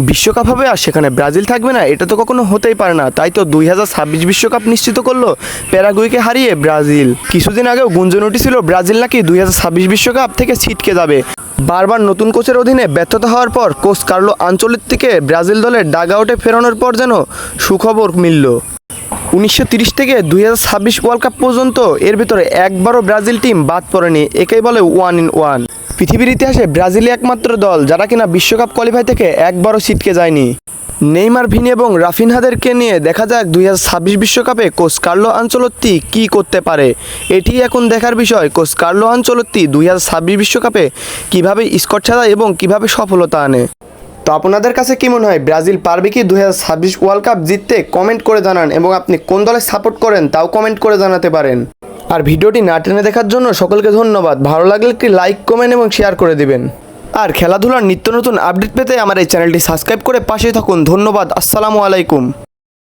বিশ্বকাপ হবে আর সেখানে ব্রাজিল থাকবে না, এটা তো কখনো হতেই পারে না। তাই তো 2026 বিশ্বকাপ নিশ্চিত করলো প্যারাগুয়েকে হারিয়ে ব্রাজিল। কিছুদিন আগেও গুঞ্জন উঠেছিল ব্রাজিল নাকি 2026 বিশ্বকাপ থেকে ছিটকে যাবে। বারবার নতুন কোচের অধীনে ব্যর্থতা হওয়ার পর কোচ কার্লো আনচেলত্তিকে ব্রাজিল দলের ডাগ আউটে ফেরানোর পর যেন সুখবর মিলল। 1930 থেকে 2026 ওয়ার্ল্ড কাপ পর্যন্ত এর ভিতরে একবারও ব্রাজিল টিম বাদ পড়েনি। একেই বলে ওয়ান ইন ওয়ান। পৃথিবীর ইতিহাসে ব্রাজিলই একমাত্র দল যারা কিনা বিশ্বকাপ কোয়ালিফাই থেকে একবারও ছিটকে যায়নি। নেইমার, ভিনি এবং রাফিনহাদেরকে নিয়ে দেখা যাক 2026 বিশ্বকাপে কোচ কার্লো আনচেলত্তি কী করতে পারে। এটি এখন দেখার বিষয়, কোচ কার্লো আনচেলত্তি 2026 বিশ্বকাপে কীভাবে স্কোয়াড সাজায় এবং কীভাবে সফলতা আনে। তো আপনাদের কাছে কি মনে হয়, ব্রাজিল পারবে কি 2026 ওয়ার্ল্ড কাপ জিততে? কমেন্ট করে জানান এবং আপনি কোন দলে সাপোর্ট করেন তাও কমেন্ট করে জানাতে পারেন। আর ভিডিওটি না টেনে দেখার জন্য সকলকে ধন্যবাদ। ভালো লাগলে একটি লাইক, কমেন্ট এবং শেয়ার করে দিবেন। আর খেলাধুলার নিত্য নতুন আপডেট পেতে আমার এই চ্যানেলটি সাবস্ক্রাইব করে পাশে থাকুন। ধন্যবাদ। আসসালামু আলাইকুম।